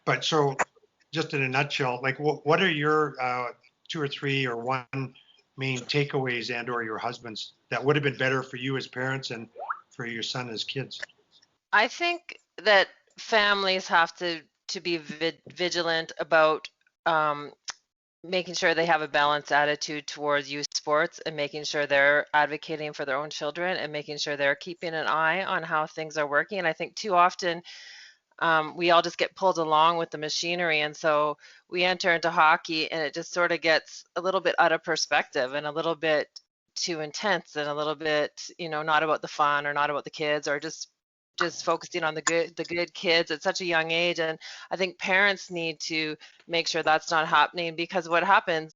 But so just in a nutshell, like what are your 2 or 3 or one main takeaways and or your husband's that would have been better for you as parents and for your son as kids? I think that families have to be vigilant about making sure they have a balanced attitude towards youth sports and making sure they're advocating for their own children and making sure they're keeping an eye on how things are working. And I think too often we all just get pulled along with the machinery. And so we enter into hockey and it just sort of gets a little bit out of perspective and a little bit too intense and a little bit, not about the fun or not about the kids or just focusing on the good kids at such a young age. And I think parents need to make sure that's not happening, because what happens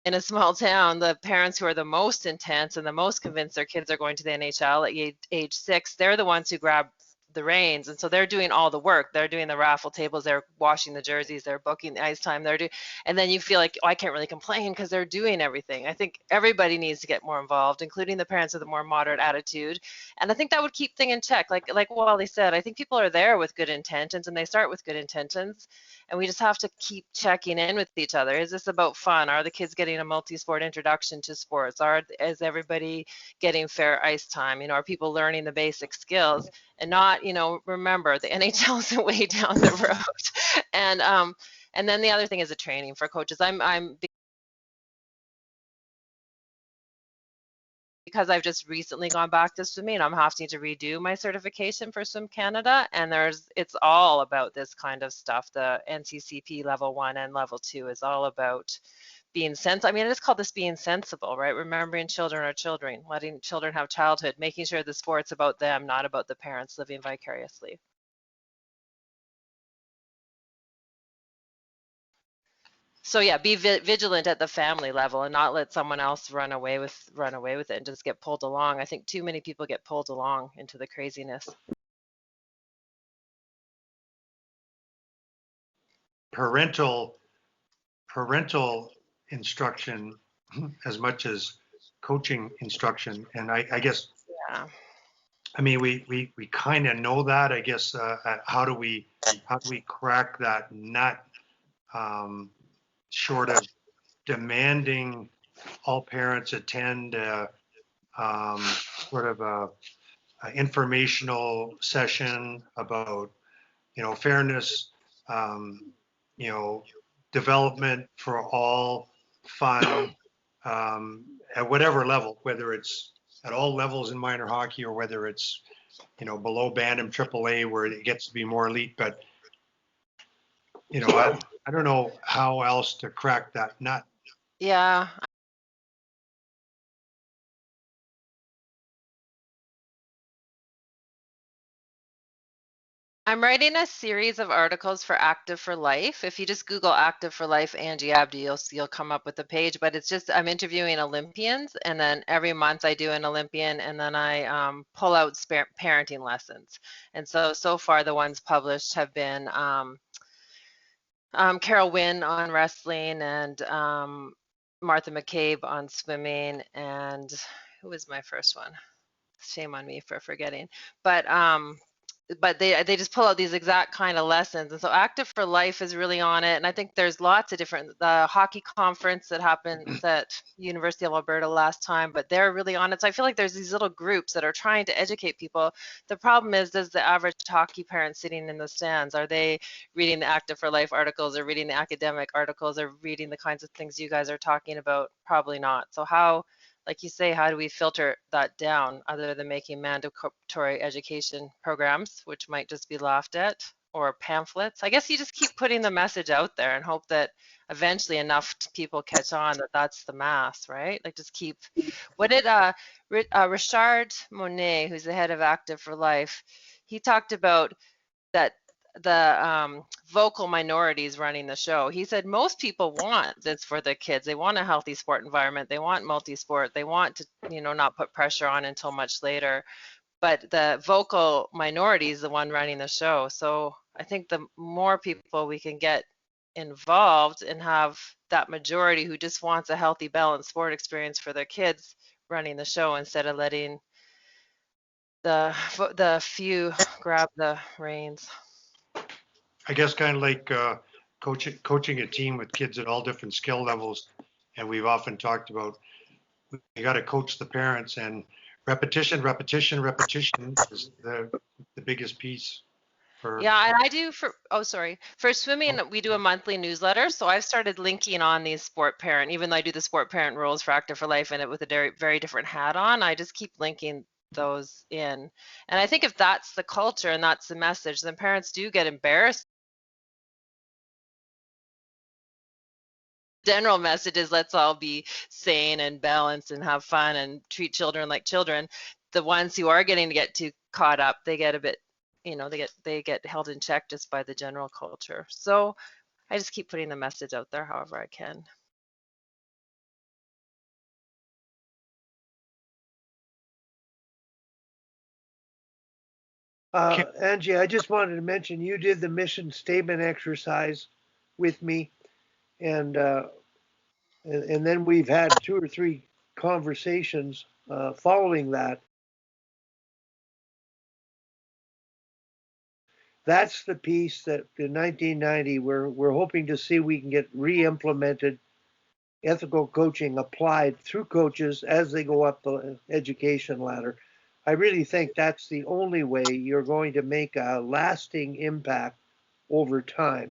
in a small town, the parents who are the most intense and the most convinced their kids are going to the NHL at age 6, they're the ones who grab the reins, and so they're doing all the work. They're doing the raffle tables, they're washing the jerseys, they're booking the ice time, and then you feel like, oh, I can't really complain because they're doing everything. I think everybody needs to get more involved, including the parents with a more moderate attitude, and I think that would keep things in check. Like Wally said, I think people are there with good intentions and they start with good intentions, and we just have to keep checking in with each other. Is this about fun? Are the kids getting a multi-sport introduction to sports? Is everybody getting fair ice time? Are people learning the basic skills? And not, remember, the NHL is way down the road. And then the other thing is the training for coaches. Because I've just recently gone back to swimming, I'm having to redo my certification for Swim Canada, and it's all about this kind of stuff. The NCCP level 1 and level 2 is all about being sensible. I mean, it's called this being sensible, right? Remembering children are children, letting children have childhood, making sure the sport's about them, not about the parents living vicariously. So yeah, be vigilant at the family level and not let someone else run away with it and just get pulled along. I think too many people get pulled along into the craziness. Parental instruction as much as coaching instruction, and I guess Yeah. I mean we kind of know that. I guess how do we crack that nut? Short of demanding all parents attend sort of a informational session about fairness, development for all, fun, at whatever level, whether it's at all levels in minor hockey or whether it's below Bantam AAA where it gets to be more elite. But I don't know how else to crack that nut. Yeah. I'm writing a series of articles for Active for Life. If you just Google Active for Life, Angie Abdou, you'll come up with a page. But it's just I'm interviewing Olympians, and then every month I do an Olympian, and then I pull out parenting lessons. And so far the ones published have been Carol Wynn on wrestling, and Martha McCabe on swimming, and who was my first one? Shame on me for forgetting. But they just pull out these exact kind of lessons, and so Active for Life is really on it. And I think there's lots of different, the hockey conference that happened at University of Alberta last time, but they're really on it. So I feel like there's these little groups that are trying to educate people. The problem is, does the average hockey parent sitting in the stands, are they reading the Active for Life articles or reading the academic articles or reading the kinds of things you guys are talking about? Probably not. So how, like you say, how do we filter that down other than making mandatory education programs, which might just be laughed at, or pamphlets? I guess you just keep putting the message out there and hope that eventually enough people catch on that that's the mass, right? Like just keep, what did Richard Monet, who's the head of Active for Life, he talked about that the vocal minorities running the show. He said most people want this for their kids. They want a healthy sport environment. They want multi-sport. They want to, not put pressure on until much later. But the vocal minority is the one running the show. So I think the more people we can get involved and have that majority who just wants a healthy, balanced sport experience for their kids running the show, instead of letting the few grab the reins. I guess kind of like coaching a team with kids at all different skill levels. And we've often talked about you got to coach the parents, and repetition is the biggest piece for. Yeah, and I do for swimming, we do a monthly newsletter. So I've started linking on these sport parent, even though I do the sport parent rules for Active for Life and it with a very, very different hat on, I just keep linking those in. And I think if that's the culture and that's the message, then parents do get embarrassed. General message is let's all be sane and balanced and have fun and treat children like children. The ones who are getting to get too caught up, they get a bit, they get held in check just by the general culture. So I just keep putting the message out there however I can. Angie, I just wanted to mention you did the mission statement exercise with me, and then we've had 2 or 3 conversations following that. That's the piece that in 1990 we're hoping to see we can get re-implemented, ethical coaching applied through coaches as they go up the education ladder. I really think that's the only way you're going to make a lasting impact over time.